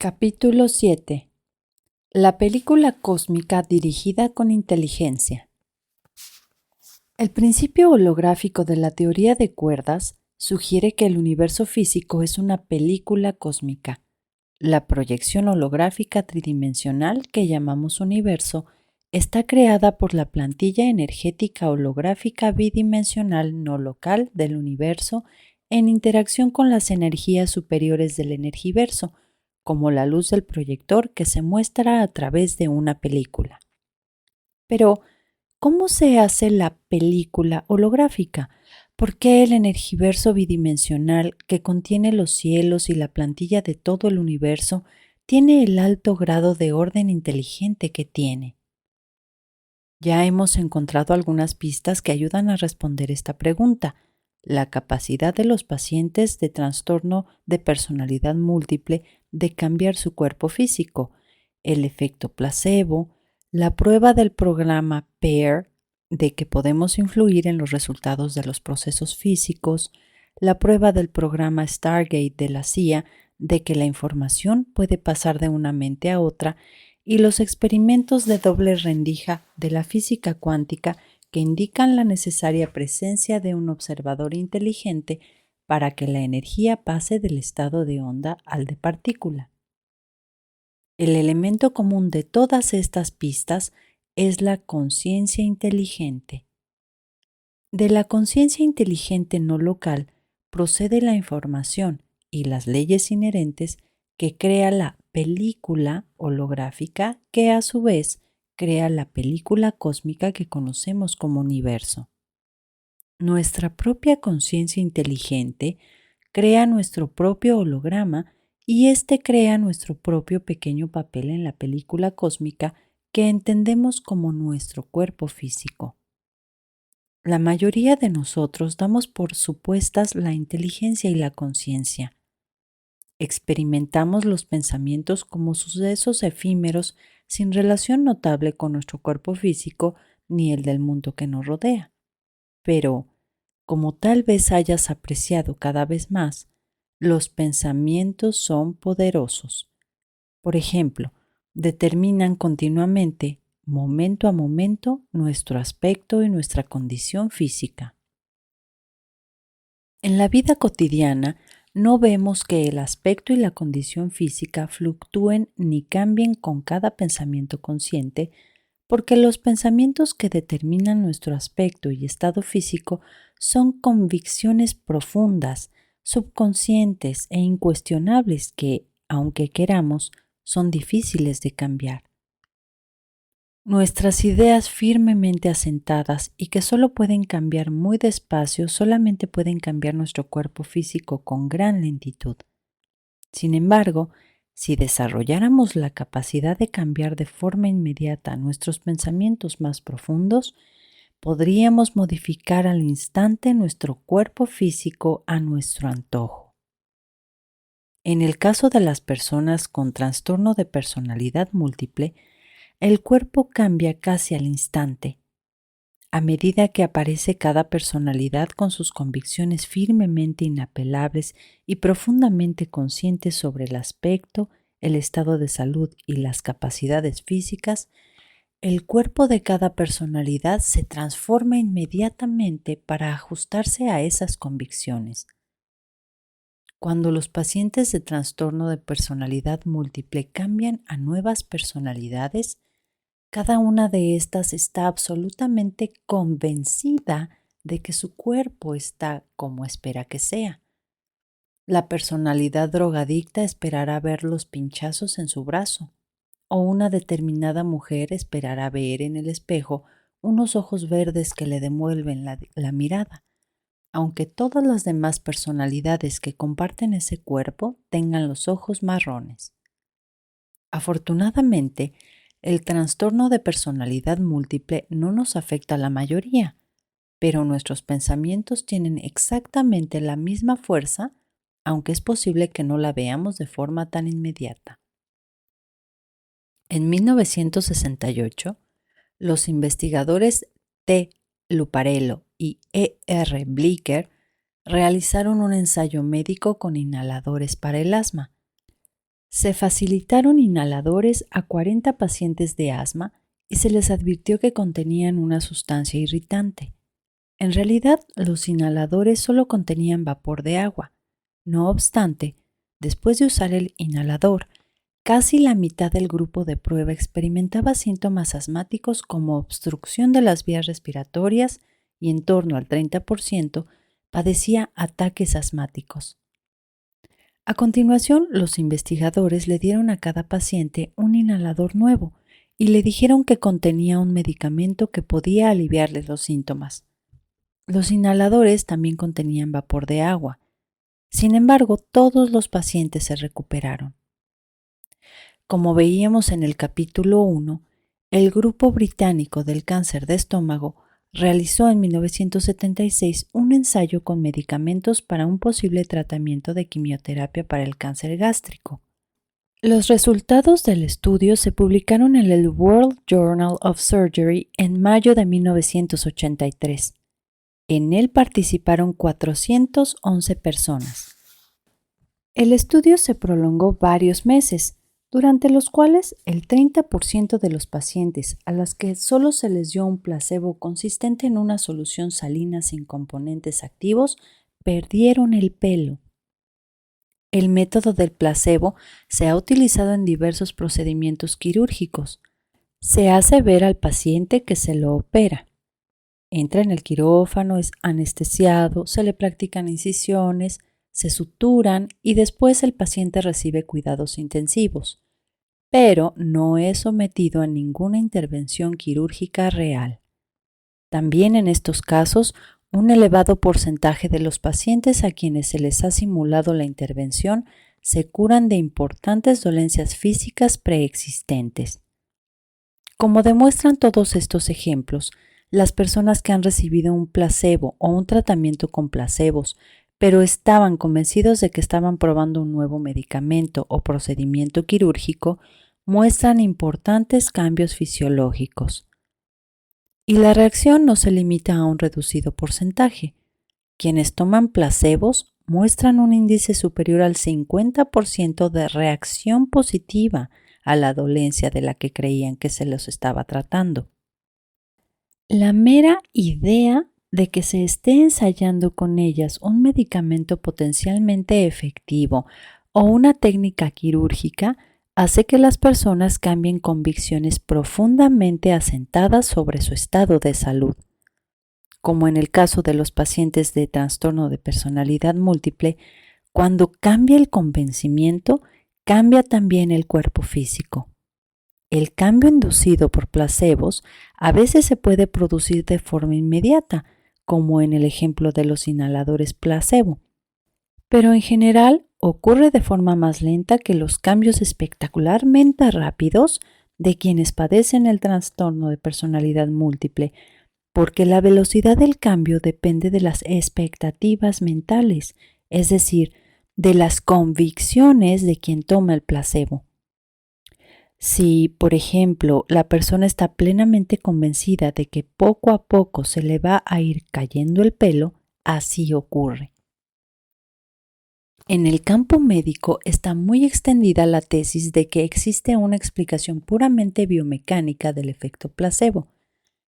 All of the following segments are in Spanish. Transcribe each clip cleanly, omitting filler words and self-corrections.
Capítulo 7. La película cósmica dirigida con inteligencia. El principio holográfico de la teoría de cuerdas sugiere que el universo físico es una película cósmica. La proyección holográfica tridimensional que llamamos universo está creada por la plantilla energética holográfica bidimensional no local del universo en interacción con las energías superiores del energiverso, como la luz del proyector que se muestra a través de una película. Pero, ¿cómo se hace la película holográfica? ¿Por qué el energiverso bidimensional que contiene los cielos y la plantilla de todo el universo tiene el alto grado de orden inteligente que tiene? Ya hemos encontrado algunas pistas que ayudan a responder esta pregunta. La capacidad de los pacientes de trastorno de personalidad múltiple de cambiar su cuerpo físico, el efecto placebo, la prueba del programa PAIR de que podemos influir en los resultados de los procesos físicos, la prueba del programa Stargate de la CIA de que la información puede pasar de una mente a otra y los experimentos de doble rendija de la física cuántica que indican la necesaria presencia de un observador inteligente para que la energía pase del estado de onda al de partícula. El elemento común de todas estas pistas es la conciencia inteligente. De la conciencia inteligente no local procede la información y las leyes inherentes que crea la película holográfica que a su vez crea la película cósmica que conocemos como universo. Nuestra propia conciencia inteligente crea nuestro propio holograma y éste crea nuestro propio pequeño papel en la película cósmica que entendemos como nuestro cuerpo físico. La mayoría de nosotros damos por supuestas la inteligencia y la conciencia. Experimentamos los pensamientos como sucesos efímeros sin relación notable con nuestro cuerpo físico ni el del mundo que nos rodea. Pero, como tal vez hayas apreciado cada vez más, los pensamientos son poderosos. Por ejemplo, determinan continuamente, momento a momento, nuestro aspecto y nuestra condición física. En la vida cotidiana, no vemos que el aspecto y la condición física fluctúen ni cambien con cada pensamiento consciente, porque los pensamientos que determinan nuestro aspecto y estado físico son convicciones profundas, subconscientes e incuestionables que, aunque queramos, son difíciles de cambiar. Nuestras ideas firmemente asentadas y que solo pueden cambiar muy despacio, solamente pueden cambiar nuestro cuerpo físico con gran lentitud. Sin embargo, si desarrolláramos la capacidad de cambiar de forma inmediata nuestros pensamientos más profundos, podríamos modificar al instante nuestro cuerpo físico a nuestro antojo. En el caso de las personas con trastorno de personalidad múltiple, el cuerpo cambia casi al instante. A medida que aparece cada personalidad con sus convicciones firmemente inapelables y profundamente conscientes sobre el aspecto, el estado de salud y las capacidades físicas, el cuerpo de cada personalidad se transforma inmediatamente para ajustarse a esas convicciones. Cuando los pacientes de trastorno de personalidad múltiple cambian a nuevas personalidades, cada una de estas está absolutamente convencida de que su cuerpo está como espera que sea. La personalidad drogadicta esperará ver los pinchazos en su brazo, o una determinada mujer esperará ver en el espejo unos ojos verdes que le devuelven la mirada, aunque todas las demás personalidades que comparten ese cuerpo tengan los ojos marrones. Afortunadamente, el trastorno de personalidad múltiple no nos afecta a la mayoría, pero nuestros pensamientos tienen exactamente la misma fuerza, aunque es posible que no la veamos de forma tan inmediata. En 1968, los investigadores T. Luparello y E. R. Blicker realizaron un ensayo médico con inhaladores para el asma. Se facilitaron inhaladores a 40 pacientes de asma y se les advirtió que contenían una sustancia irritante. En realidad, los inhaladores solo contenían vapor de agua. No obstante, después de usar el inhalador, casi la mitad del grupo de prueba experimentaba síntomas asmáticos como obstrucción de las vías respiratorias y en torno al 30% padecía ataques asmáticos. A continuación, los investigadores le dieron a cada paciente un inhalador nuevo y le dijeron que contenía un medicamento que podía aliviarles los síntomas. Los inhaladores también contenían vapor de agua. Sin embargo, todos los pacientes se recuperaron. Como veíamos en el capítulo 1, el grupo británico del cáncer de estómago realizó en 1976 un ensayo con medicamentos para un posible tratamiento de quimioterapia para el cáncer gástrico. Los resultados del estudio se publicaron en el World Journal of Surgery en mayo de 1983. En él participaron 411 personas. El estudio se prolongó varios meses, durante los cuales el 30% de los pacientes a los que solo se les dio un placebo consistente en una solución salina sin componentes activos perdieron el pelo. El método del placebo se ha utilizado en diversos procedimientos quirúrgicos. Se hace ver al paciente que se lo opera. Entra en el quirófano, es anestesiado, se le practican incisiones, se suturan y después el paciente recibe cuidados intensivos, pero no es sometido a ninguna intervención quirúrgica real. También en estos casos, un elevado porcentaje de los pacientes a quienes se les ha simulado la intervención se curan de importantes dolencias físicas preexistentes. Como demuestran todos estos ejemplos, las personas que han recibido un placebo o un tratamiento con placebos, pero estaban convencidos de que estaban probando un nuevo medicamento o procedimiento quirúrgico, muestran importantes cambios fisiológicos. Y la reacción no se limita a un reducido porcentaje. Quienes toman placebos muestran un índice superior al 50% de reacción positiva a la dolencia de la que creían que se los estaba tratando. La mera idea de que se esté ensayando con ellas un medicamento potencialmente efectivo o una técnica quirúrgica hace que las personas cambien convicciones profundamente asentadas sobre su estado de salud. Como en el caso de los pacientes de trastorno de personalidad múltiple, cuando cambia el convencimiento, cambia también el cuerpo físico. El cambio inducido por placebos a veces se puede producir de forma inmediata, como en el ejemplo de los inhaladores placebo, pero en general ocurre de forma más lenta que los cambios espectacularmente rápidos de quienes padecen el trastorno de personalidad múltiple, porque la velocidad del cambio depende de las expectativas mentales, es decir, de las convicciones de quien toma el placebo. Si, por ejemplo, la persona está plenamente convencida de que poco a poco se le va a ir cayendo el pelo, así ocurre. En el campo médico está muy extendida la tesis de que existe una explicación puramente biomecánica del efecto placebo.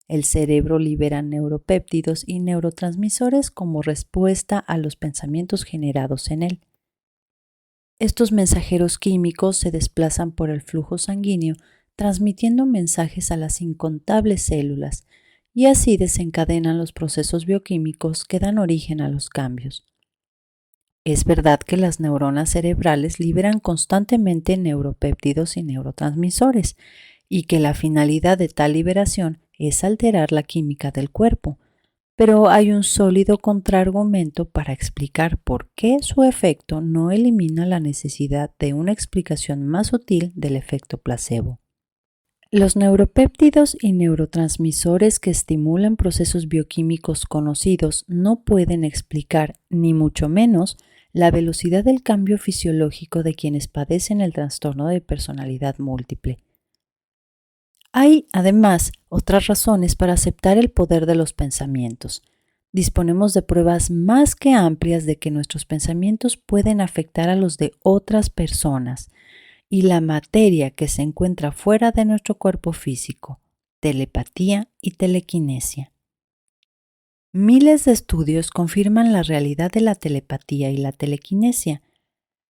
El cerebro libera neuropéptidos y neurotransmisores como respuesta a los pensamientos generados en él. Estos mensajeros químicos se desplazan por el flujo sanguíneo, transmitiendo mensajes a las incontables células, y así desencadenan los procesos bioquímicos que dan origen a los cambios. Es verdad que las neuronas cerebrales liberan constantemente neuropéptidos y neurotransmisores, y que la finalidad de tal liberación es alterar la química del cuerpo, pero hay un sólido contraargumento para explicar por qué su efecto no elimina la necesidad de una explicación más sutil del efecto placebo. Los neuropéptidos y neurotransmisores que estimulan procesos bioquímicos conocidos no pueden explicar, ni mucho menos, la velocidad del cambio fisiológico de quienes padecen el trastorno de personalidad múltiple. Hay, además, otras razones para aceptar el poder de los pensamientos. Disponemos de pruebas más que amplias de que nuestros pensamientos pueden afectar a los de otras personas, y la materia que se encuentra fuera de nuestro cuerpo físico, telepatía y telequinesia. Miles de estudios confirman la realidad de la telepatía y la telequinesia.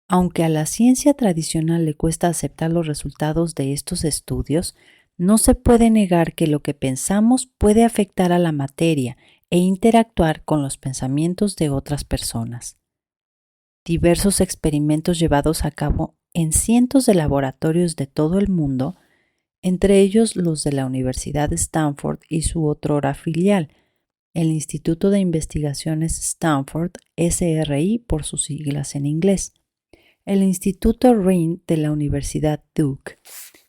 Aunque a la ciencia tradicional le cuesta aceptar los resultados de estos estudios, no se puede negar que lo que pensamos puede afectar a la materia e interactuar con los pensamientos de otras personas. Diversos experimentos llevados a cabo en cientos de laboratorios de todo el mundo, entre ellos los de la Universidad de Stanford y su otrora filial, el Instituto de Investigaciones Stanford, SRI por sus siglas en inglés, el Instituto Rhind de la Universidad Duke,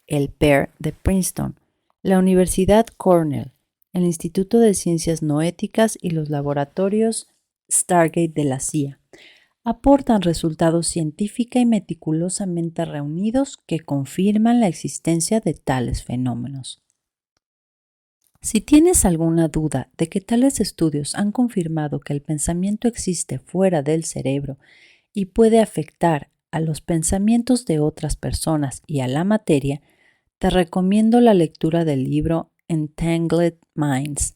el PER de Princeton, la Universidad Cornell, el Instituto de Ciencias No Éticas y los laboratorios Stargate de la CIA, aportan resultados científica y meticulosamente reunidos que confirman la existencia de tales fenómenos. Si tienes alguna duda de que tales estudios han confirmado que el pensamiento existe fuera del cerebro y puede afectar a los pensamientos de otras personas y a la materia, te recomiendo la lectura del libro Entangled Minds,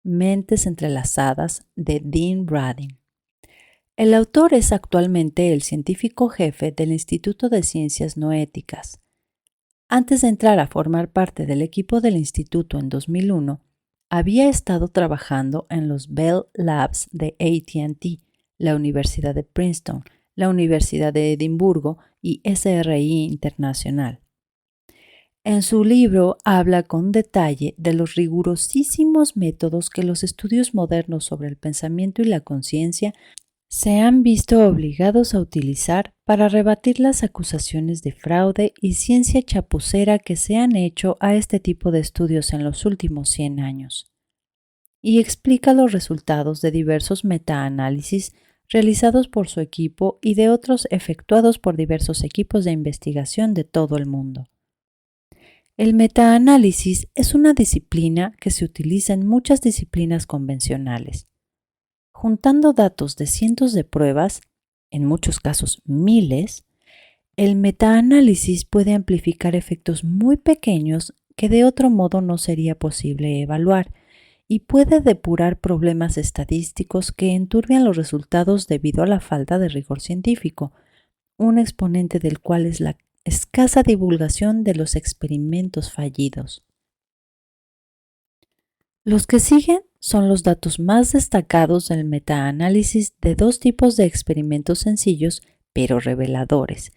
Mentes Entrelazadas, de Dean Radin. El autor es actualmente el científico jefe del Instituto de Ciencias No Éticas. Antes de entrar a formar parte del equipo del instituto en 2001, había estado trabajando en los Bell Labs de AT&T, la Universidad de Princeton, la Universidad de Edimburgo y SRI Internacional. En su libro habla con detalle de los rigurosísimos métodos que los estudios modernos sobre el pensamiento y la conciencia se han visto obligados a utilizar para rebatir las acusaciones de fraude y ciencia chapucera que se han hecho a este tipo de estudios en los últimos 100 años. Y explica los resultados de diversos metaanálisis realizados por su equipo y de otros efectuados por diversos equipos de investigación de todo el mundo. El metaanálisis es una disciplina que se utiliza en muchas disciplinas convencionales. Juntando datos de cientos de pruebas, en muchos casos miles, el metaanálisis puede amplificar efectos muy pequeños que de otro modo no sería posible evaluar y puede depurar problemas estadísticos que enturbian los resultados debido a la falta de rigor científico, un exponente del cual es la escasa divulgación de los experimentos fallidos. Los que siguen son los datos más destacados del metaanálisis de dos tipos de experimentos sencillos pero reveladores.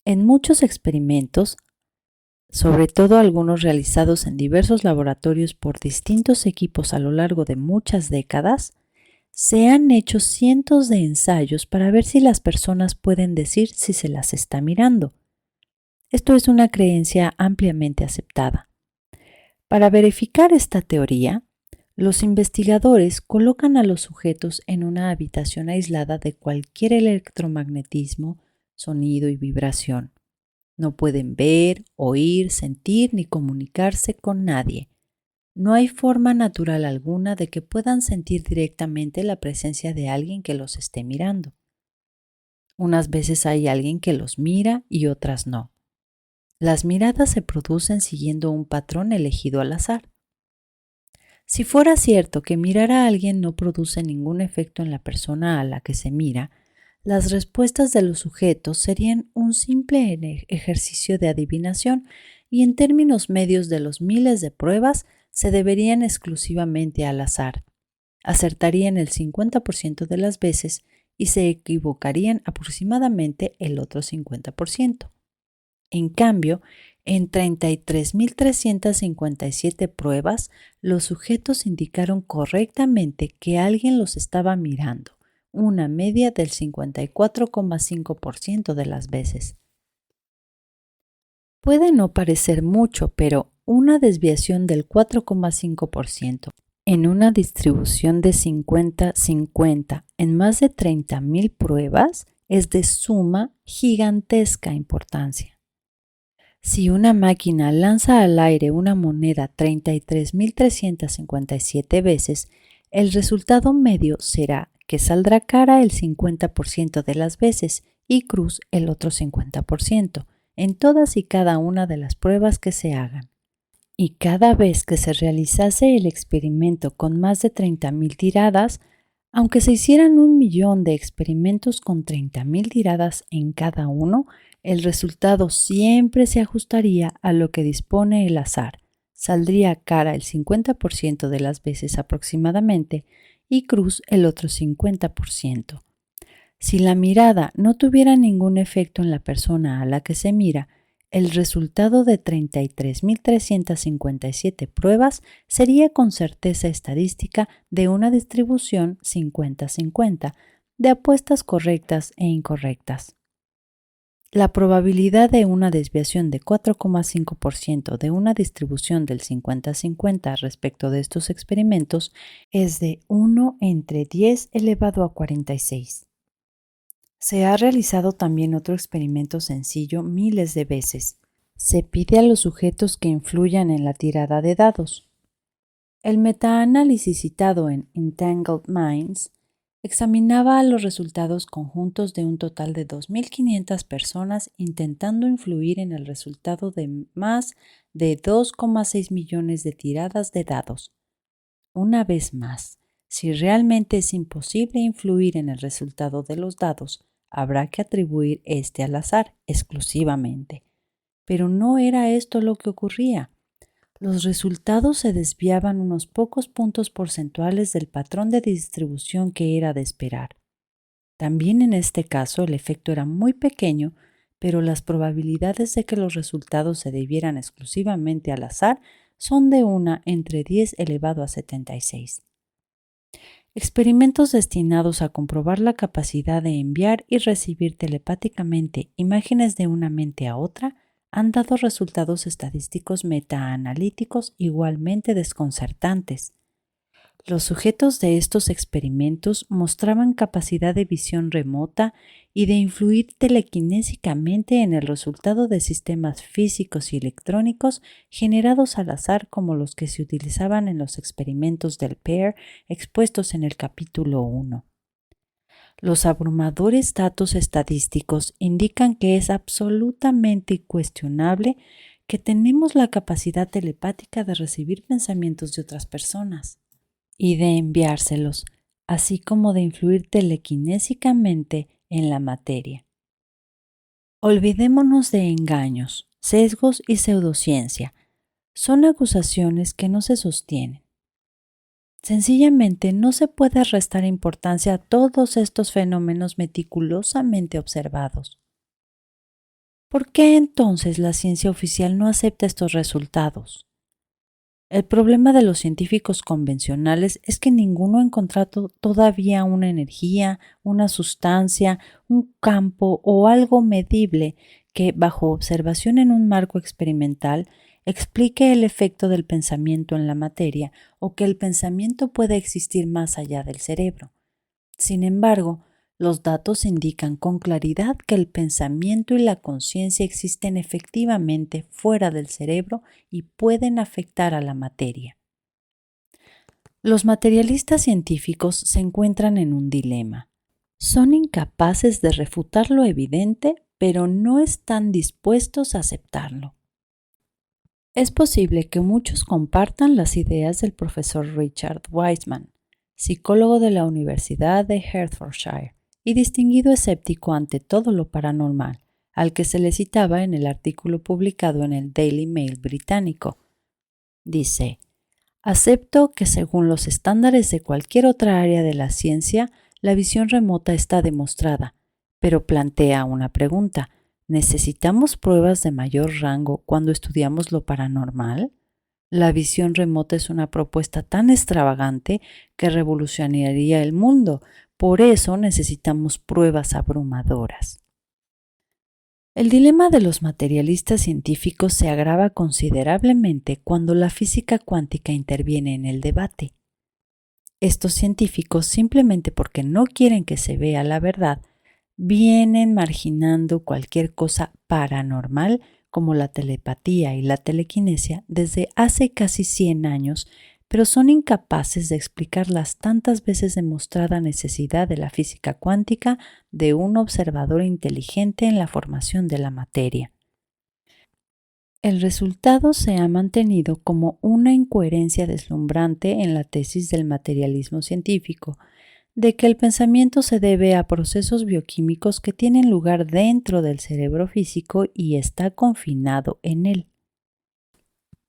En muchos experimentos, sobre todo algunos realizados en diversos laboratorios por distintos equipos a lo largo de muchas décadas, se han hecho cientos de ensayos para ver si las personas pueden decir si se las está mirando. Esto es una creencia ampliamente aceptada. Para verificar esta teoría, los investigadores colocan a los sujetos en una habitación aislada de cualquier electromagnetismo, sonido y vibración. No pueden ver, oír, sentir ni comunicarse con nadie. No hay forma natural alguna de que puedan sentir directamente la presencia de alguien que los esté mirando. Unas veces hay alguien que los mira y otras no. Las miradas se producen siguiendo un patrón elegido al azar. Si fuera cierto que mirar a alguien no produce ningún efecto en la persona a la que se mira, las respuestas de los sujetos serían un simple ejercicio de adivinación y en términos medios de los miles de pruebas se deberían exclusivamente al azar. Acertarían el 50% de las veces y se equivocarían aproximadamente el otro 50%. En cambio, en 33.357 pruebas, los sujetos indicaron correctamente que alguien los estaba mirando, una media del 54,5% de las veces. Puede no parecer mucho, pero una desviación del 4,5% en una distribución de 50-50 en más de 30.000 pruebas es de suma gigantesca importancia. Si una máquina lanza al aire una moneda 33.357 veces, el resultado medio será que saldrá cara el 50% de las veces y cruz el otro 50%, en todas y cada una de las pruebas que se hagan. Y cada vez que se realizase el experimento con más de 30.000 tiradas, aunque se hicieran 1.000.000 de experimentos con 30.000 tiradas en cada uno, el resultado siempre se ajustaría a lo que dispone el azar. Saldría cara el 50% de las veces aproximadamente y cruz el otro 50%. Si la mirada no tuviera ningún efecto en la persona a la que se mira, el resultado de 33.357 pruebas sería con certeza estadística de una distribución 50-50 de apuestas correctas e incorrectas. La probabilidad de una desviación de 4,5% de una distribución del 50-50 respecto de estos experimentos es de 1 entre 10 elevado a 46. Se ha realizado también otro experimento sencillo miles de veces. Se pide a los sujetos que influyan en la tirada de dados. El metaanálisis citado en Entangled Minds examinaba los resultados conjuntos de un total de 2.500 personas intentando influir en el resultado de más de 2,6 millones de tiradas de dados. Una vez más, si realmente es imposible influir en el resultado de los dados, habrá que atribuir este al azar exclusivamente. Pero no era esto lo que ocurría. Los resultados se desviaban unos pocos puntos porcentuales del patrón de distribución que era de esperar. También en este caso el efecto era muy pequeño, pero las probabilidades de que los resultados se debieran exclusivamente al azar son de 1 entre 10 elevado a 76. Experimentos destinados a comprobar la capacidad de enviar y recibir telepáticamente imágenes de una mente a otra han dado resultados estadísticos metaanalíticos igualmente desconcertantes. Los sujetos de estos experimentos mostraban capacidad de visión remota y de influir telequinésicamente en el resultado de sistemas físicos y electrónicos generados al azar como los que se utilizaban en los experimentos del PEAR expuestos en el capítulo 1. Los abrumadores datos estadísticos indican que es absolutamente incuestionable que tenemos la capacidad telepática de recibir pensamientos de otras personas y de enviárselos, así como de influir telequinésicamente en la materia. Olvidémonos de engaños, sesgos y pseudociencia. Son acusaciones que no se sostienen. Sencillamente no se puede restar importancia a todos estos fenómenos meticulosamente observados. ¿Por qué entonces la ciencia oficial no acepta estos resultados? El problema de los científicos convencionales es que ninguno ha encontrado todavía una energía, una sustancia, un campo o algo medible que, bajo observación en un marco experimental, explique el efecto del pensamiento en la materia o que el pensamiento pueda existir más allá del cerebro. Sin embargo, los datos indican con claridad que el pensamiento y la conciencia existen efectivamente fuera del cerebro y pueden afectar a la materia. Los materialistas científicos se encuentran en un dilema. Son incapaces de refutar lo evidente, pero no están dispuestos a aceptarlo. Es posible que muchos compartan las ideas del profesor Richard Wiseman, psicólogo de la Universidad de Hertfordshire y distinguido escéptico ante todo lo paranormal, al que se le citaba en el artículo publicado en el Daily Mail británico. Dice: acepto que según los estándares de cualquier otra área de la ciencia, la visión remota está demostrada, pero plantea una pregunta. ¿Necesitamos pruebas de mayor rango cuando estudiamos lo paranormal? La visión remota es una propuesta tan extravagante que revolucionaría el mundo. Por eso necesitamos pruebas abrumadoras. El dilema de los materialistas científicos se agrava considerablemente cuando la física cuántica interviene en el debate. Estos científicos, simplemente porque no quieren que se vea la verdad, vienen marginando cualquier cosa paranormal como la telepatía y la telequinesia desde hace casi 100 años, pero son incapaces de explicar las tantas veces demostrada necesidad de la física cuántica de un observador inteligente en la formación de la materia. El resultado se ha mantenido como una incoherencia deslumbrante en la tesis del materialismo científico, de que el pensamiento se debe a procesos bioquímicos que tienen lugar dentro del cerebro físico y está confinado en él.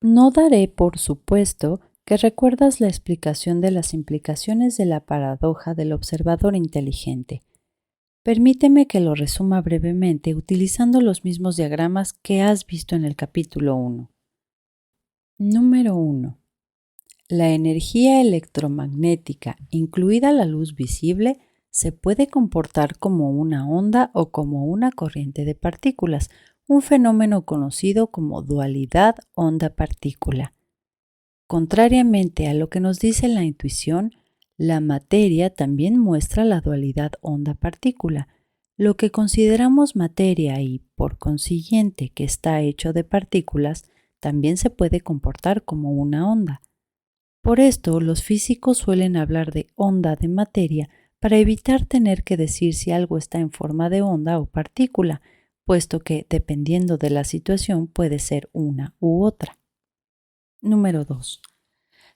No daré por supuesto que recuerdas la explicación de las implicaciones de la paradoja del observador inteligente. Permíteme que lo resuma brevemente utilizando los mismos diagramas que has visto en el capítulo 1. Número 1. La energía electromagnética, incluida la luz visible, se puede comportar como una onda o como una corriente de partículas, un fenómeno conocido como dualidad onda-partícula. Contrariamente a lo que nos dice la intuición, la materia también muestra la dualidad onda-partícula. Lo que consideramos materia y, por consiguiente, que está hecho de partículas, también se puede comportar como una onda. Por esto, los físicos suelen hablar de onda de materia para evitar tener que decir si algo está en forma de onda o partícula, puesto que, dependiendo de la situación, puede ser una u otra. Número 2.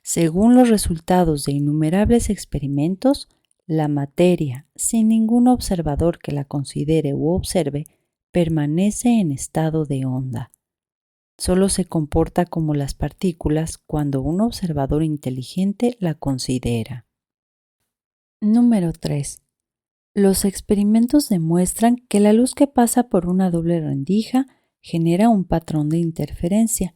Según los resultados de innumerables experimentos, la materia, sin ningún observador que la considere u observe, permanece en estado de onda. Solo se comporta como las partículas cuando un observador inteligente la considera. Número 3. Los experimentos demuestran que la luz que pasa por una doble rendija genera un patrón de interferencia,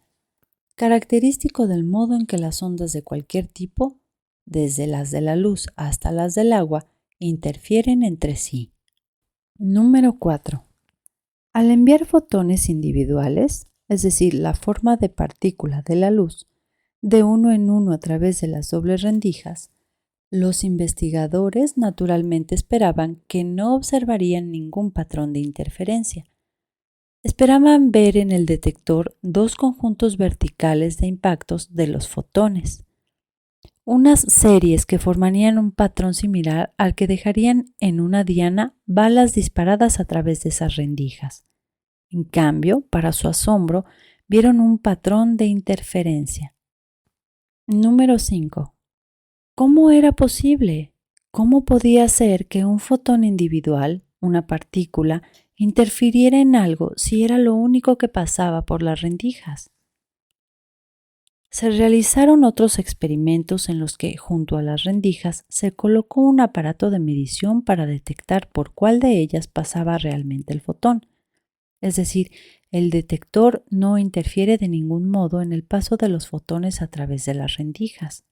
característico del modo en que las ondas de cualquier tipo, desde las de la luz hasta las del agua, interfieren entre sí. Número 4. Al enviar fotones individuales, es decir, la forma de partícula de la luz, de uno en uno a través de las dobles rendijas, los investigadores naturalmente esperaban que no observarían ningún patrón de interferencia. Esperaban ver en el detector dos conjuntos verticales de impactos de los fotones, unas series que formarían un patrón similar al que dejarían en una diana balas disparadas a través de esas rendijas. En cambio, para su asombro, vieron un patrón de interferencia. Número 5. ¿Cómo era posible? ¿Cómo podía ser que un fotón individual, una partícula, interfiriera en algo si era lo único que pasaba por las rendijas? Se realizaron otros experimentos en los que, junto a las rendijas, se colocó un aparato de medición para detectar por cuál de ellas pasaba realmente el fotón. Es decir, el detector no interfiere de ningún modo en el paso de los fotones a través de las rendijas.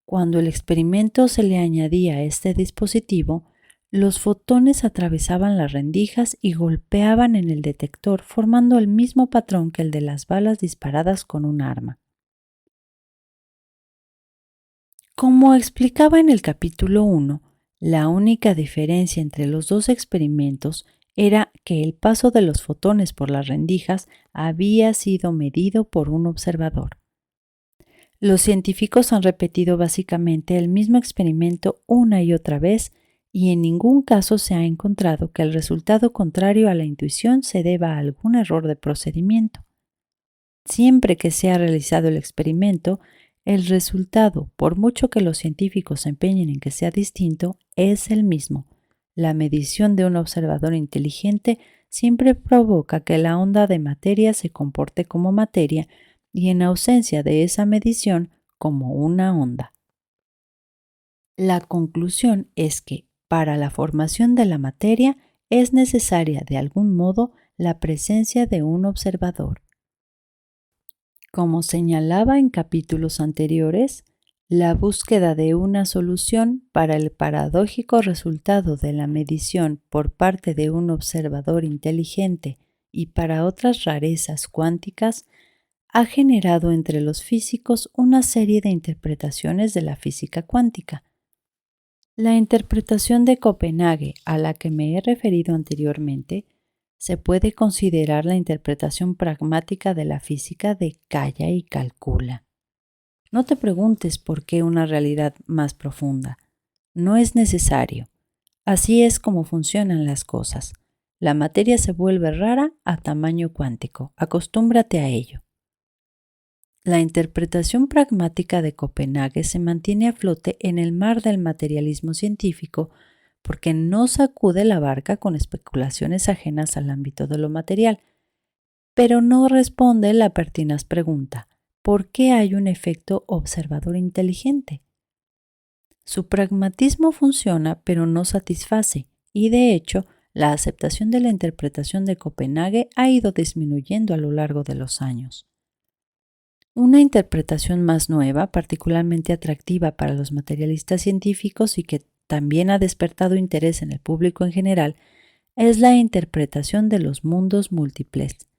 Cuando el experimento se le añadía a este dispositivo, los fotones atravesaban las rendijas y golpeaban en el detector, formando el mismo patrón que el de las balas disparadas con un arma. Como explicaba en el capítulo 1, la única diferencia entre los dos experimentos era que el paso de los fotones por las rendijas había sido medido por un observador. Los científicos han repetido básicamente el mismo experimento una y otra vez y en ningún caso se ha encontrado que el resultado contrario a la intuición se deba a algún error de procedimiento. Siempre que se ha realizado el experimento, el resultado, por mucho que los científicos se empeñen en que sea distinto, es el mismo. La medición de un observador inteligente siempre provoca que la onda de materia se comporte como materia y en ausencia de esa medición como una onda. La conclusión es que, para la formación de la materia, es necesaria de algún modo la presencia de un observador. Como señalaba en capítulos anteriores, la búsqueda de una solución para el paradójico resultado de la medición por parte de un observador inteligente y para otras rarezas cuánticas ha generado entre los físicos una serie de interpretaciones de la física cuántica. La interpretación de Copenhague, a la que me he referido anteriormente, se puede considerar la interpretación pragmática de la física de calla y calcula. No te preguntes por qué una realidad más profunda. No es necesario. Así es como funcionan las cosas. la materia se vuelve rara a tamaño cuántico. Acostúmbrate a ello. La interpretación pragmática de Copenhague se mantiene a flote en el mar del materialismo científico porque no sacude la barca con especulaciones ajenas al ámbito de lo material, pero no responde la pertinaz pregunta: ¿por qué hay un efecto observador inteligente? Su pragmatismo funciona, pero no satisface, y de hecho, la aceptación de la interpretación de Copenhague ha ido disminuyendo a lo largo de los años. Una interpretación más nueva, particularmente atractiva para los materialistas científicos y que también ha despertado interés en el público en general, es la interpretación de los mundos múltiples.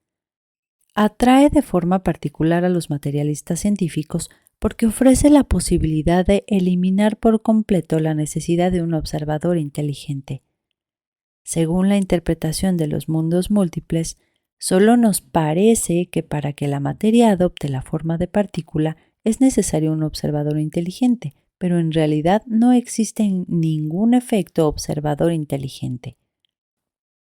Atrae de forma particular a los materialistas científicos porque ofrece la posibilidad de eliminar por completo la necesidad de un observador inteligente. Según la interpretación de los mundos múltiples, solo nos parece que para que la materia adopte la forma de partícula es necesario un observador inteligente, pero en realidad no existe ningún efecto observador inteligente.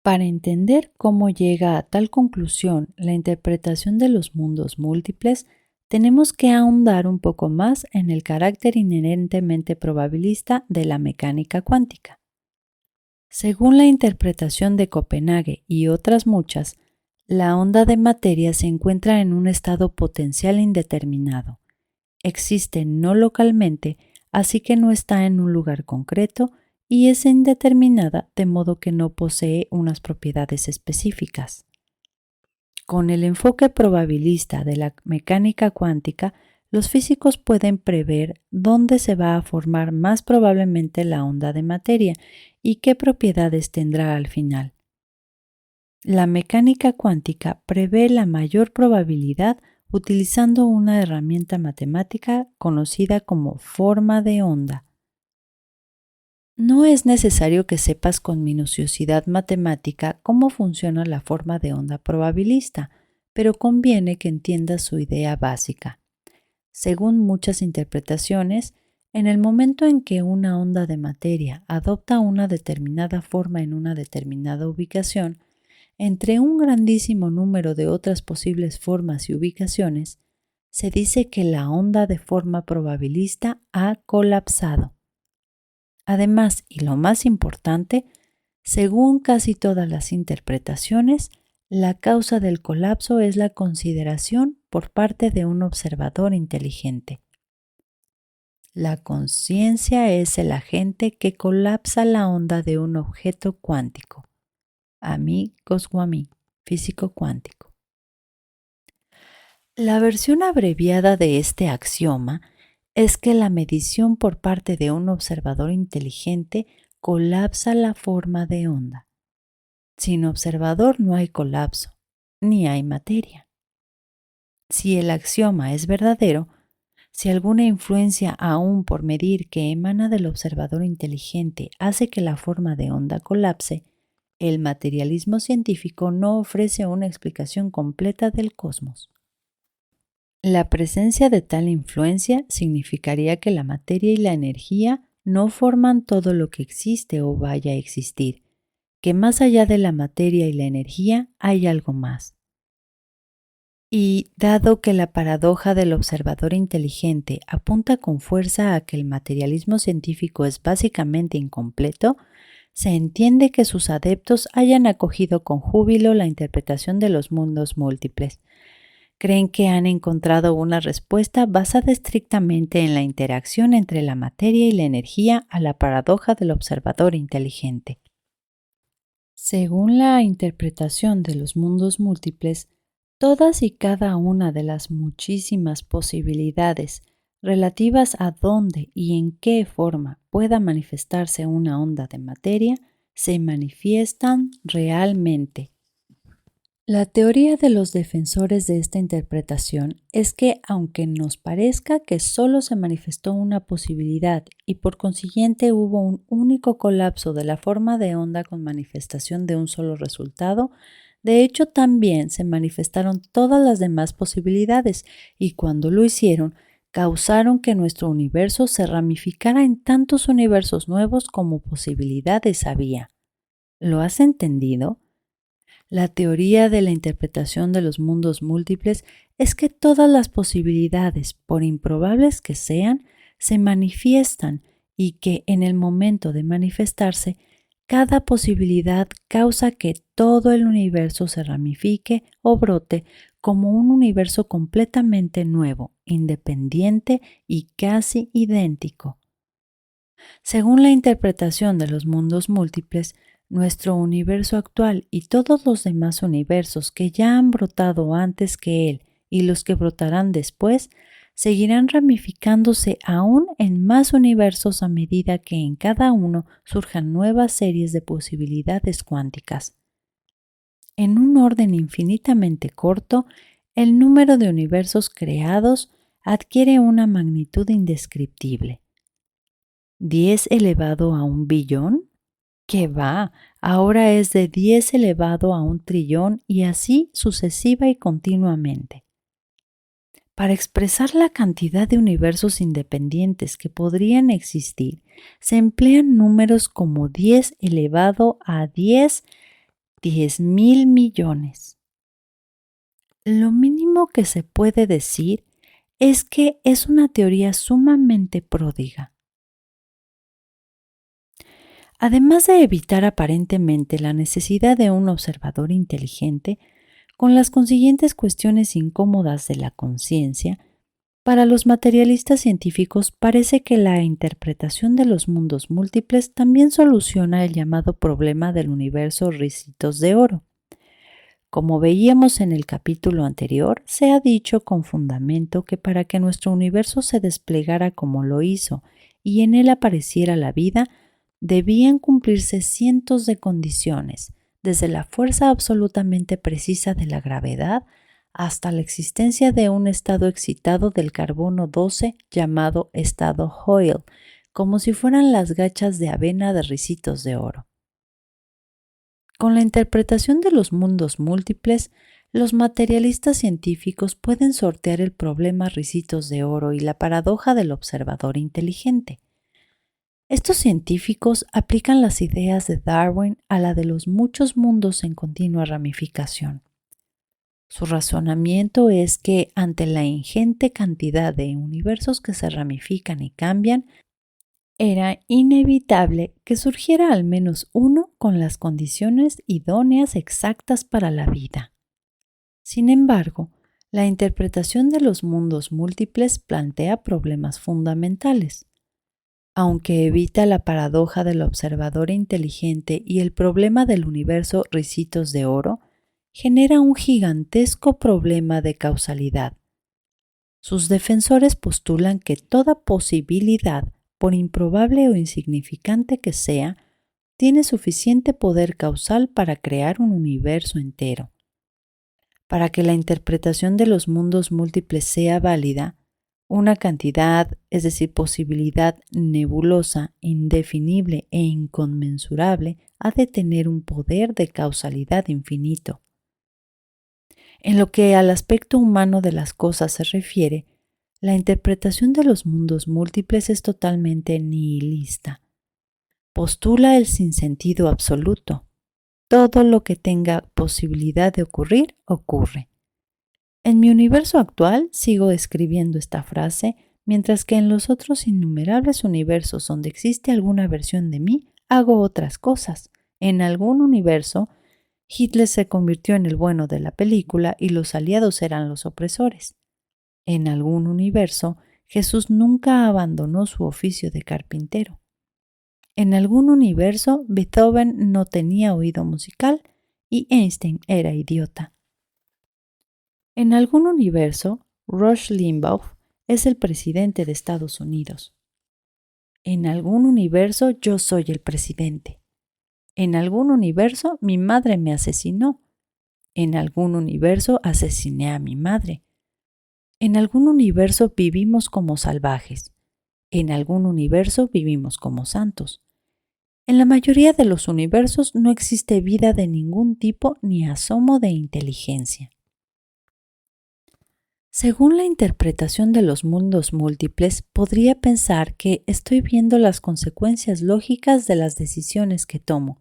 Para entender cómo llega a tal conclusión la interpretación de los mundos múltiples, tenemos que ahondar un poco más en el carácter inherentemente probabilista de la mecánica cuántica. Según la interpretación de Copenhague y otras muchas, la onda de materia se encuentra en un estado potencial indeterminado. Existe no localmente, así que no está en un lugar concreto y es indeterminada, de modo que no posee unas propiedades específicas. Con el enfoque probabilista de la mecánica cuántica, los físicos pueden prever dónde se va a formar más probablemente la onda de materia y qué propiedades tendrá al final. La mecánica cuántica prevé la mayor probabilidad utilizando una herramienta matemática conocida como forma de onda. No es necesario que sepas con minuciosidad matemática cómo funciona la forma de onda probabilista, pero conviene que entiendas su idea básica. Según muchas interpretaciones, en el momento en que una onda de materia adopta una determinada forma en una determinada ubicación, entre un grandísimo número de otras posibles formas y ubicaciones, se dice que la onda de forma probabilista ha colapsado. Además, y lo más importante, según casi todas las interpretaciones, la causa del colapso es la consideración por parte de un observador inteligente. La conciencia es el agente que colapsa la onda de un objeto cuántico. Amit Goswami, físico cuántico. La versión abreviada de este axioma es que la medición por parte de un observador inteligente colapsa la forma de onda. Sin observador no hay colapso, ni hay materia. Si el axioma es verdadero, si alguna influencia aún por medir que emana del observador inteligente hace que la forma de onda colapse, el materialismo científico no ofrece una explicación completa del cosmos. La presencia de tal influencia significaría que la materia y la energía no forman todo lo que existe o vaya a existir, que más allá de la materia y la energía hay algo más. Y, dado que la paradoja del observador inteligente apunta con fuerza a que el materialismo científico es básicamente incompleto, se entiende que sus adeptos hayan acogido con júbilo la interpretación de los mundos múltiples. Creen que han encontrado una respuesta basada estrictamente en la interacción entre la materia y la energía a la paradoja del observador inteligente. Según la interpretación de los mundos múltiples, todas y cada una de las muchísimas posibilidades relativas a dónde y en qué forma pueda manifestarse una onda de materia se manifiestan realmente. La teoría de los defensores de esta interpretación es que, aunque nos parezca que solo se manifestó una posibilidad y por consiguiente hubo un único colapso de la forma de onda con manifestación de un solo resultado, de hecho también se manifestaron todas las demás posibilidades y cuando lo hicieron, causaron que nuestro universo se ramificara en tantos universos nuevos como posibilidades había. ¿Lo has entendido? La teoría de la interpretación de los mundos múltiples es que todas las posibilidades, por improbables que sean, se manifiestan y que en el momento de manifestarse, cada posibilidad causa que todo el universo se ramifique o brote como un universo completamente nuevo, independiente y casi idéntico. Según la interpretación de los mundos múltiples, nuestro universo actual y todos los demás universos que ya han brotado antes que él y los que brotarán después, seguirán ramificándose aún en más universos a medida que en cada uno surjan nuevas series de posibilidades cuánticas. En un orden infinitamente corto, el número de universos creados adquiere una magnitud indescriptible. ¿10 elevado a 1 billón? ¿Qué va? Ahora es de 10 elevado a 1 trillón y así sucesiva y continuamente. Para expresar la cantidad de universos independientes que podrían existir, se emplean números como 10 elevado a 10.000 millones. Lo mínimo que se puede decir es que es una teoría sumamente pródiga. Además de evitar aparentemente la necesidad de un observador inteligente, con las consiguientes cuestiones incómodas de la conciencia, para los materialistas científicos parece que la interpretación de los mundos múltiples también soluciona el llamado problema del universo ricitos de oro. Como veíamos en el capítulo anterior, se ha dicho con fundamento que para que nuestro universo se desplegara como lo hizo y en él apareciera la vida, debían cumplirse cientos de condiciones, desde la fuerza absolutamente precisa de la gravedad hasta la existencia de un estado excitado del carbono 12 llamado estado Hoyle, como si fueran las gachas de avena de ricitos de oro. Con la interpretación de los mundos múltiples, los materialistas científicos pueden sortear el problema ricitos de oro y la paradoja del observador inteligente. Estos científicos aplican las ideas de Darwin a la de los muchos mundos en continua ramificación. Su razonamiento es que ante la ingente cantidad de universos que se ramifican y cambian, era inevitable que surgiera al menos uno con las condiciones idóneas exactas para la vida. Sin embargo, la interpretación de los mundos múltiples plantea problemas fundamentales. Aunque evita la paradoja del observador inteligente y el problema del universo ricitos de oro, genera un gigantesco problema de causalidad. Sus defensores postulan que toda posibilidad, por improbable o insignificante que sea, tiene suficiente poder causal para crear un universo entero. Para que la interpretación de los mundos múltiples sea válida, una cantidad, es decir, posibilidad nebulosa, indefinible e inconmensurable, ha de tener un poder de causalidad infinito. En lo que al aspecto humano de las cosas se refiere, la interpretación de los mundos múltiples es totalmente nihilista. Postula el sinsentido absoluto. Todo lo que tenga posibilidad de ocurrir, ocurre. En mi universo actual sigo escribiendo esta frase, mientras que en los otros innumerables universos donde existe alguna versión de mí, hago otras cosas. En algún universo, Hitler se convirtió en el bueno de la película y los aliados eran los opresores. En algún universo, Jesús nunca abandonó su oficio de carpintero. En algún universo, Beethoven no tenía oído musical y Einstein era idiota. En algún universo, Rush Limbaugh es el presidente de Estados Unidos. En algún universo, yo soy el presidente. En algún universo, mi madre me asesinó. En algún universo, asesiné a mi madre. En algún universo, vivimos como salvajes. En algún universo, vivimos como santos. En la mayoría de los universos no existe vida de ningún tipo ni asomo de inteligencia. Según la interpretación de los mundos múltiples, podría pensar que estoy viendo las consecuencias lógicas de las decisiones que tomo,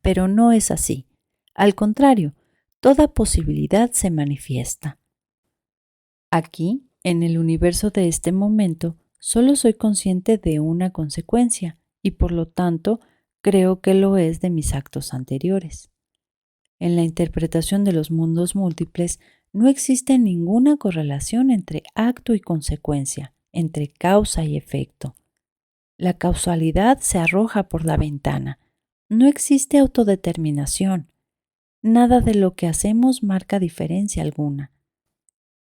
pero no es así. Al contrario, toda posibilidad se manifiesta. Aquí, en el universo de este momento, solo soy consciente de una consecuencia y por lo tanto creo que lo es de mis actos anteriores. En la interpretación de los mundos múltiples no existe ninguna correlación entre acto y consecuencia, entre causa y efecto. La causalidad se arroja por la ventana. No existe autodeterminación. Nada de lo que hacemos marca diferencia alguna.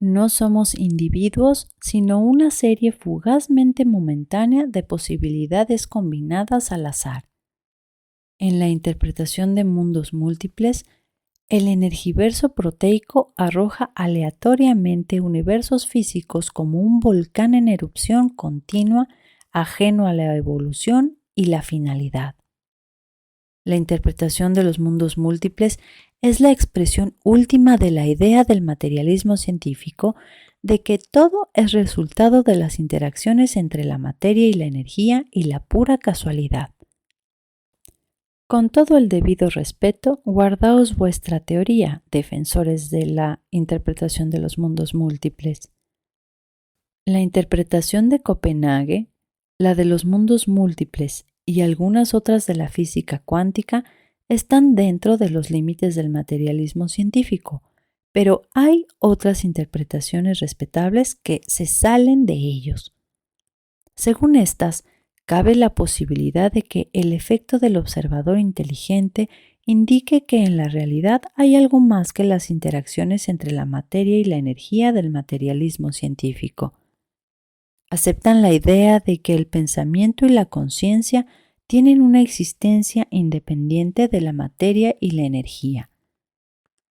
No somos individuos, sino una serie fugazmente momentánea de posibilidades combinadas al azar. En la interpretación de mundos múltiples, el energiverso proteico arroja aleatoriamente universos físicos como un volcán en erupción continua, ajeno a la evolución y la finalidad. La interpretación de los mundos múltiples es la expresión última de la idea del materialismo científico de que todo es resultado de las interacciones entre la materia y la energía y la pura casualidad. Con todo el debido respeto, guardaos vuestra teoría, defensores de la interpretación de los mundos múltiples. La interpretación de Copenhague, la de los mundos múltiples y algunas otras de la física cuántica están dentro de los límites del materialismo científico, pero hay otras interpretaciones respetables que se salen de ellos. Según estas, cabe la posibilidad de que el efecto del observador inteligente indique que en la realidad hay algo más que las interacciones entre la materia y la energía del materialismo científico. Aceptan la idea de que el pensamiento y la conciencia tienen una existencia independiente de la materia y la energía.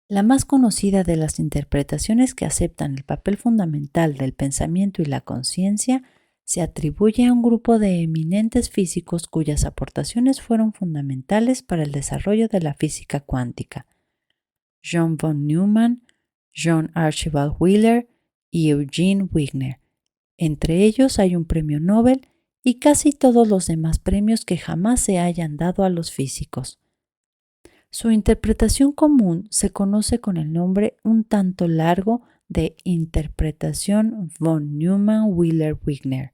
La más conocida de las interpretaciones que aceptan el papel fundamental del pensamiento y la conciencia se atribuye a un grupo de eminentes físicos cuyas aportaciones fueron fundamentales para el desarrollo de la física cuántica: John von Neumann, John Archibald Wheeler y Eugene Wigner. Entre ellos hay un premio Nobel y casi todos los demás premios que jamás se hayan dado a los físicos. Su interpretación común se conoce con el nombre un tanto largo de interpretación von Neumann-Wheeler-Wigner.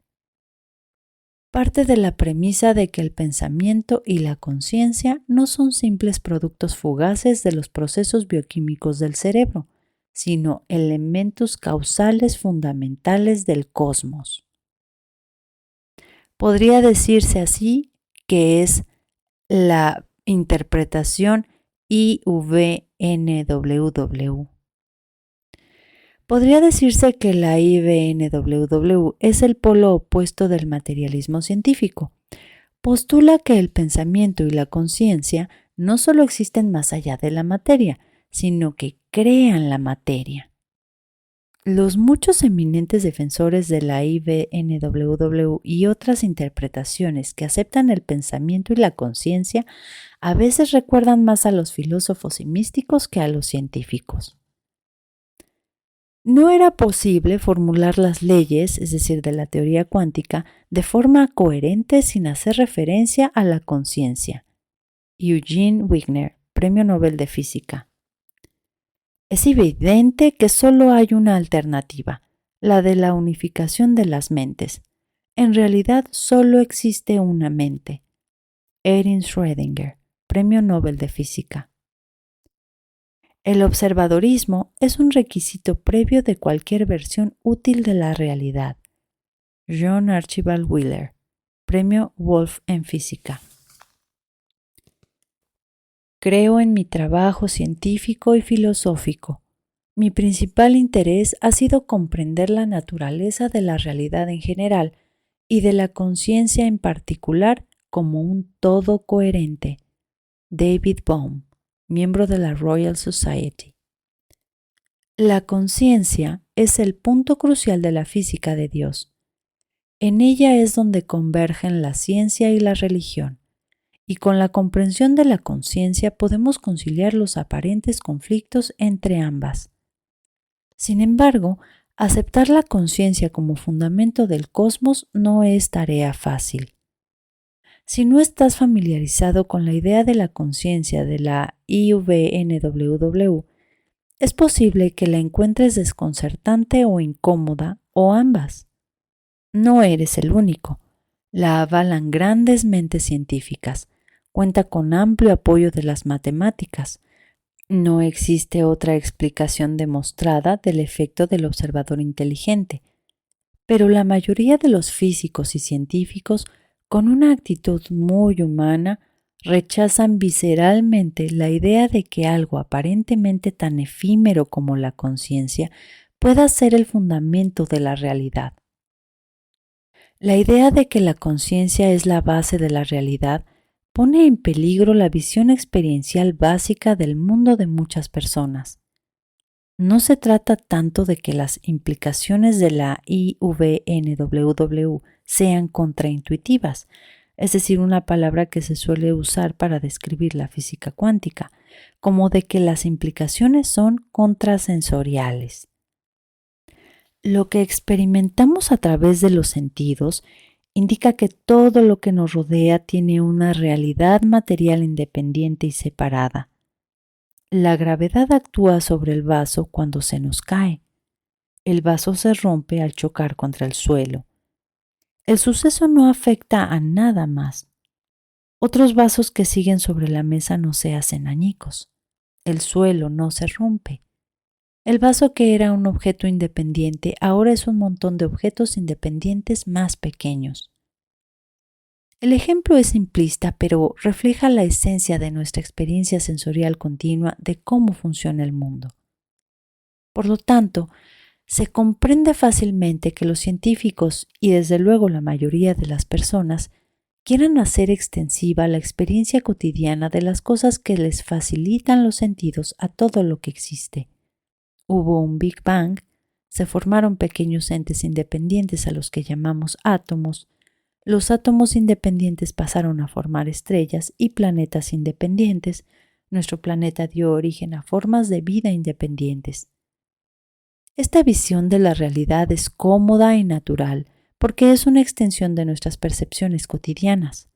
Parte de la premisa de que el pensamiento y la conciencia no son simples productos fugaces de los procesos bioquímicos del cerebro, sino elementos causales fundamentales del cosmos. Podría decirse así que es la interpretación IVNWW. Podría decirse que la IVNWW es el polo opuesto del materialismo científico. Postula que el pensamiento y la conciencia no solo existen más allá de la materia, sino que crean la materia. Los muchos eminentes defensores de la IVNWW y otras interpretaciones que aceptan el pensamiento y la conciencia a veces recuerdan más a los filósofos y místicos que a los científicos. No era posible formular las leyes, es decir, de la teoría cuántica, de forma coherente sin hacer referencia a la conciencia. Eugene Wigner, Premio Nobel de Física. Es evidente que solo hay una alternativa, la de la unificación de las mentes. En realidad solo existe una mente. Erwin Schrödinger, Premio Nobel de Física. El observadorismo es un requisito previo de cualquier versión útil de la realidad. John Archibald Wheeler, Premio Wolf en Física. Creo en mi trabajo científico y filosófico. Mi principal interés ha sido comprender la naturaleza de la realidad en general y de la conciencia en particular como un todo coherente. David Bohm, miembro de la Royal Society. La conciencia es el punto crucial de la física de Dios. En ella es donde convergen la ciencia y la religión, y con la comprensión de la conciencia podemos conciliar los aparentes conflictos entre ambas. Sin embargo, aceptar la conciencia como fundamento del cosmos no es tarea fácil. Si no estás familiarizado con la idea de la conciencia de la IVNWW, es posible que la encuentres desconcertante o incómoda o ambas. No eres el único. La avalan grandes mentes científicas. Cuenta con amplio apoyo de las matemáticas. No existe otra explicación demostrada del efecto del observador inteligente. Pero la mayoría de los físicos y científicos, con una actitud muy humana, rechazan visceralmente la idea de que algo aparentemente tan efímero como la conciencia pueda ser el fundamento de la realidad. La idea de que la conciencia es la base de la realidad pone en peligro la visión experiencial básica del mundo de muchas personas. No se trata tanto de que las implicaciones de la IVNWW sean contraintuitivas, es decir, una palabra que se suele usar para describir la física cuántica, como de que las implicaciones son contrasensoriales. Lo que experimentamos a través de los sentidos indica que todo lo que nos rodea tiene una realidad material independiente y separada. La gravedad actúa sobre el vaso cuando se nos cae. El vaso se rompe al chocar contra el suelo. El suceso no afecta a nada más. Otros vasos que siguen sobre la mesa no se hacen añicos. El suelo no se rompe. El vaso que era un objeto independiente ahora es un montón de objetos independientes más pequeños. El ejemplo es simplista, pero refleja la esencia de nuestra experiencia sensorial continua de cómo funciona el mundo. Por lo tanto, se comprende fácilmente que los científicos y desde luego la mayoría de las personas quieran hacer extensiva la experiencia cotidiana de las cosas que les facilitan los sentidos a todo lo que existe. Hubo un Big Bang, se formaron pequeños entes independientes a los que llamamos átomos. Los átomos independientes pasaron a formar estrellas y planetas independientes. Nuestro planeta dio origen a formas de vida independientes. Esta visión de la realidad es cómoda y natural porque es una extensión de nuestras percepciones cotidianas.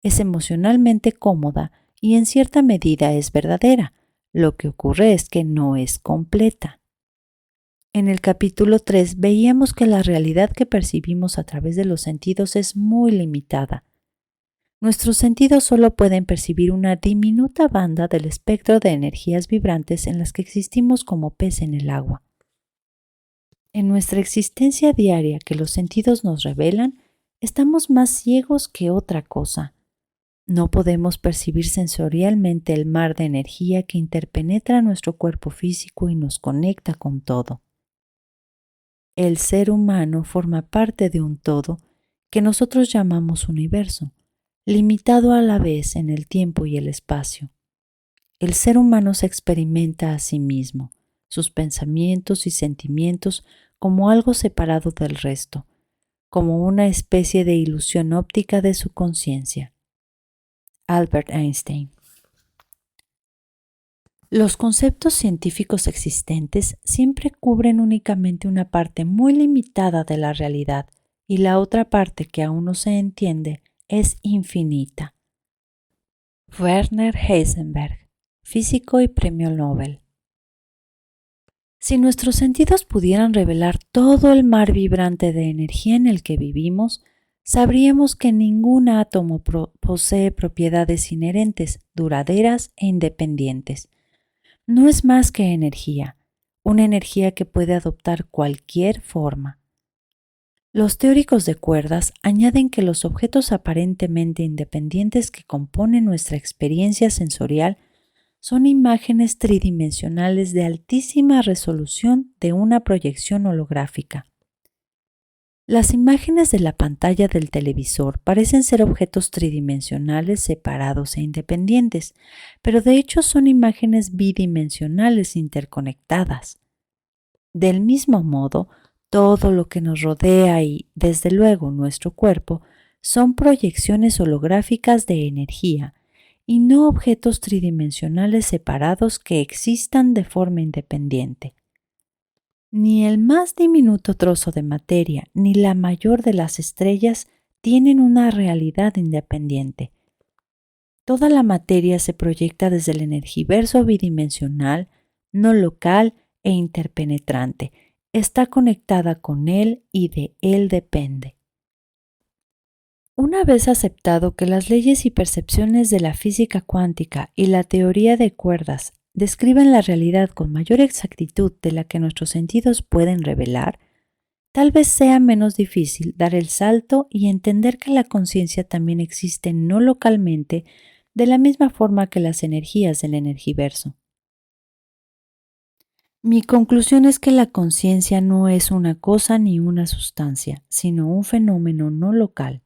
Es emocionalmente cómoda y en cierta medida es verdadera. Lo que ocurre es que no es completa. En el capítulo 3 veíamos que la realidad que percibimos a través de los sentidos es muy limitada. Nuestros sentidos solo pueden percibir una diminuta banda del espectro de energías vibrantes en las que existimos como pez en el agua. En nuestra existencia diaria que los sentidos nos revelan, estamos más ciegos que otra cosa. No podemos percibir sensorialmente el mar de energía que interpenetra nuestro cuerpo físico y nos conecta con todo. El ser humano forma parte de un todo que nosotros llamamos universo, limitado a la vez en el tiempo y el espacio. El ser humano se experimenta a sí mismo, sus pensamientos y sentimientos como algo separado del resto, como una especie de ilusión óptica de su conciencia. Albert Einstein. Los conceptos científicos existentes siempre cubren únicamente una parte muy limitada de la realidad y la otra parte que aún no se entiende es infinita. Werner Heisenberg, físico y premio Nobel. Si nuestros sentidos pudieran revelar todo el mar vibrante de energía en el que vivimos, sabríamos que ningún átomo posee propiedades inherentes, duraderas e independientes. No es más que energía, una energía que puede adoptar cualquier forma. Los teóricos de cuerdas añaden que los objetos aparentemente independientes que componen nuestra experiencia sensorial son imágenes tridimensionales de altísima resolución de una proyección holográfica. Las imágenes de la pantalla del televisor parecen ser objetos tridimensionales separados e independientes, pero de hecho son imágenes bidimensionales interconectadas. Del mismo modo, todo lo que nos rodea y, desde luego, nuestro cuerpo, son proyecciones holográficas de energía y no objetos tridimensionales separados que existan de forma independiente. Ni el más diminuto trozo de materia ni la mayor de las estrellas tienen una realidad independiente. Toda la materia se proyecta desde el energiverso bidimensional, no local e interpenetrante. Está conectada con él y de él depende. Una vez aceptado que las leyes y percepciones de la física cuántica y la teoría de cuerdas describen la realidad con mayor exactitud de la que nuestros sentidos pueden revelar, tal vez sea menos difícil dar el salto y entender que la conciencia también existe no localmente de la misma forma que las energías del energiverso. Mi conclusión es que la conciencia no es una cosa ni una sustancia, sino un fenómeno no local.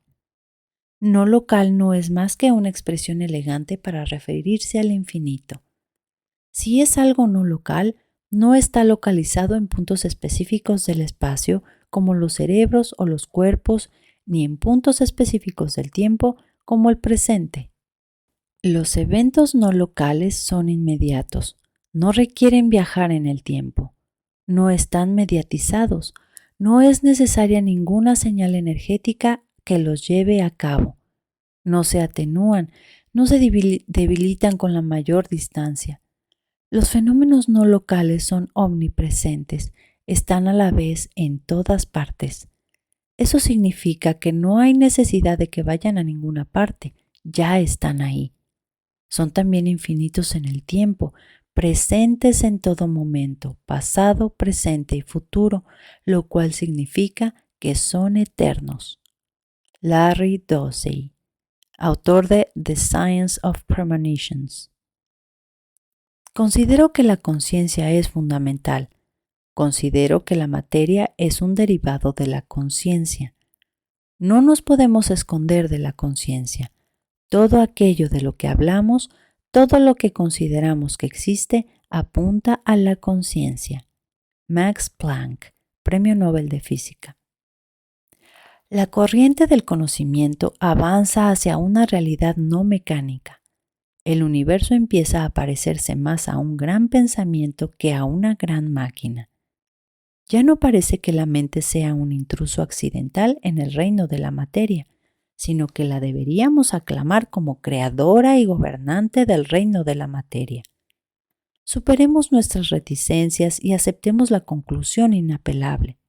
No local no es más que una expresión elegante para referirse al infinito. Si es algo no local, no está localizado en puntos específicos del espacio, como los cerebros o los cuerpos, ni en puntos específicos del tiempo, como el presente. Los eventos no locales son inmediatos, no requieren viajar en el tiempo, no están mediatizados, no es necesaria ninguna señal energética que los lleve a cabo. No se atenúan, no se debilitan con la mayor distancia. Los fenómenos no locales son omnipresentes, están a la vez en todas partes. Eso significa que no hay necesidad de que vayan a ninguna parte, ya están ahí. Son también infinitos en el tiempo, presentes en todo momento, pasado, presente y futuro, lo cual significa que son eternos. Larry Dossey, autor de The Science of Premonitions. Considero que la conciencia es fundamental. Considero que la materia es un derivado de la conciencia. No nos podemos esconder de la conciencia. Todo aquello de lo que hablamos, todo lo que consideramos que existe, apunta a la conciencia. Max Planck, Premio Nobel de Física. La corriente del conocimiento avanza hacia una realidad no mecánica. El universo empieza a parecerse más a un gran pensamiento que a una gran máquina. Ya no parece que la mente sea un intruso accidental en el reino de la materia, sino que la deberíamos aclamar como creadora y gobernante del reino de la materia. Superemos nuestras reticencias y aceptemos la conclusión inapelable.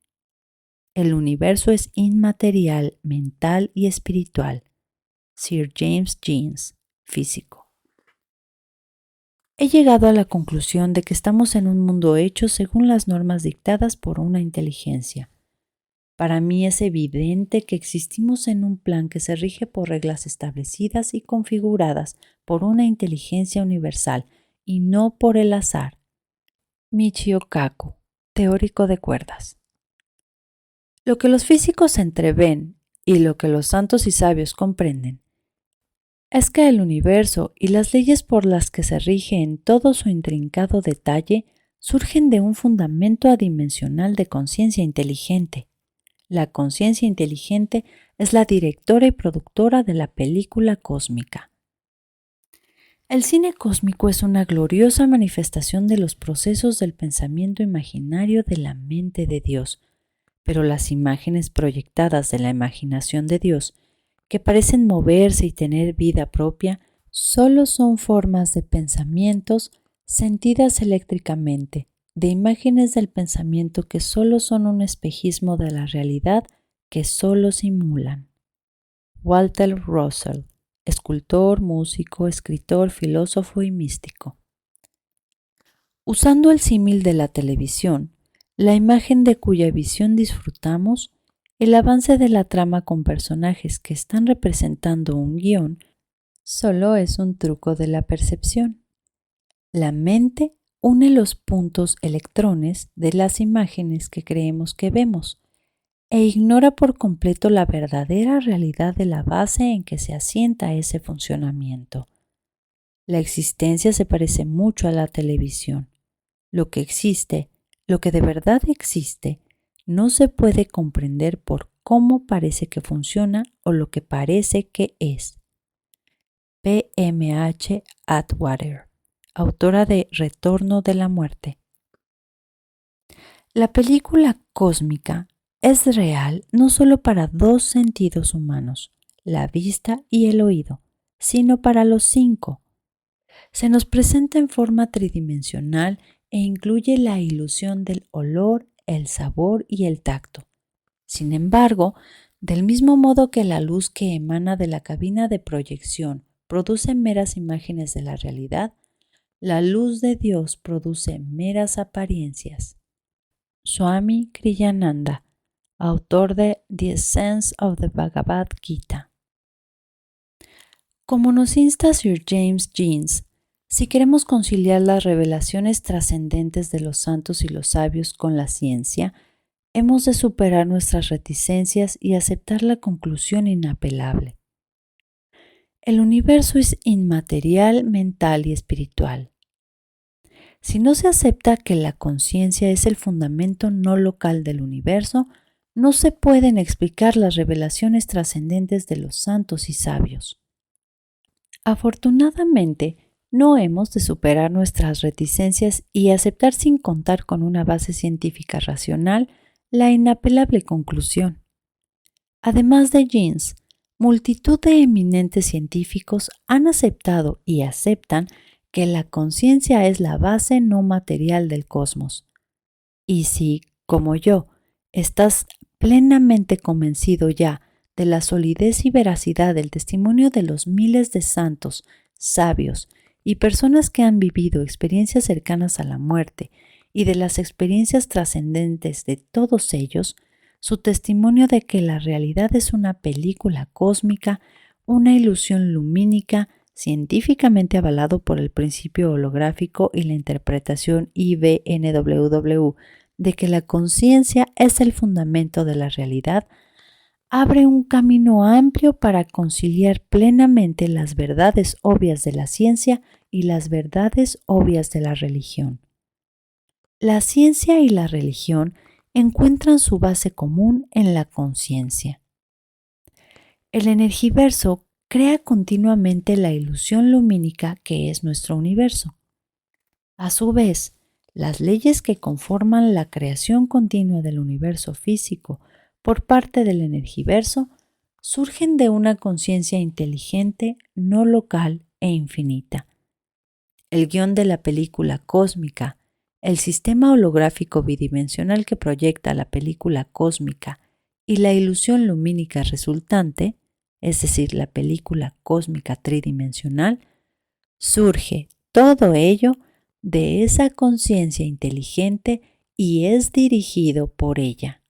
El universo es inmaterial, mental y espiritual. Sir James Jeans, físico. He llegado a la conclusión de que estamos en un mundo hecho según las normas dictadas por una inteligencia. Para mí es evidente que existimos en un plan que se rige por reglas establecidas y configuradas por una inteligencia universal y no por el azar. Michio Kaku, teórico de cuerdas. Lo que los físicos entreven y lo que los santos y sabios comprenden es que el universo y las leyes por las que se rige en todo su intrincado detalle surgen de un fundamento adimensional de conciencia inteligente. La conciencia inteligente es la directora y productora de la película cósmica. El cine cósmico es una gloriosa manifestación de los procesos del pensamiento imaginario de la mente de Dios, pero las imágenes proyectadas de la imaginación de Dios, que parecen moverse y tener vida propia, solo son formas de pensamientos sentidas eléctricamente, de imágenes del pensamiento que solo son un espejismo de la realidad que solo simulan. Walter Russell, escultor, músico, escritor, filósofo y místico. Usando el símil de la televisión, la imagen de cuya visión disfrutamos, el avance de la trama con personajes que están representando un guión, solo es un truco de la percepción. La mente une los puntos electrones de las imágenes que creemos que vemos e ignora por completo la verdadera realidad de la base en que se asienta ese funcionamiento. La existencia se parece mucho a la televisión. Lo que existe, lo que de verdad existe, no se puede comprender por cómo parece que funciona o lo que parece que es. P.M.H. Atwater, autora de Retorno de la muerte. La película cósmica es real no solo para dos sentidos humanos, la vista y el oído, sino para los 5. Se nos presenta en forma tridimensional e incluye la ilusión del olor, el sabor y el tacto. Sin embargo, del mismo modo que la luz que emana de la cabina de proyección produce meras imágenes de la realidad, la luz de Dios produce meras apariencias. Swami Kriyananda, autor de The Essence of the Bhagavad Gita. Como nos insta Sir James Jeans, si queremos conciliar las revelaciones trascendentes de los santos y los sabios con la ciencia, hemos de superar nuestras reticencias y aceptar la conclusión inapelable. El universo es inmaterial, mental y espiritual. Si no se acepta que la conciencia es el fundamento no local del universo, no se pueden explicar las revelaciones trascendentes de los santos y sabios. Afortunadamente, no hemos de superar nuestras reticencias y aceptar sin contar con una base científica racional la inapelable conclusión. Además de Jeans, multitud de eminentes científicos han aceptado y aceptan que la conciencia es la base no material del cosmos. Y si, como yo, estás plenamente convencido ya de la solidez y veracidad del testimonio de los miles de santos, sabios y personas que han vivido experiencias cercanas a la muerte y de las experiencias trascendentes de todos ellos, su testimonio de que la realidad es una película cósmica, una ilusión lumínica, científicamente avalado por el principio holográfico y la interpretación IBNWW de que la conciencia es el fundamento de la realidad, abre un camino amplio para conciliar plenamente las verdades obvias de la ciencia y las verdades obvias de la religión. La ciencia y la religión encuentran su base común en la conciencia. El energiverso crea continuamente la ilusión lumínica que es nuestro universo. A su vez, las leyes que conforman la creación continua del universo físico por parte del energiverso surgen de una conciencia inteligente, no local e infinita. El guión de la película cósmica, el sistema holográfico bidimensional que proyecta la película cósmica y la ilusión lumínica resultante, es decir, la película cósmica tridimensional, surge todo ello de esa conciencia inteligente y es dirigido por ella.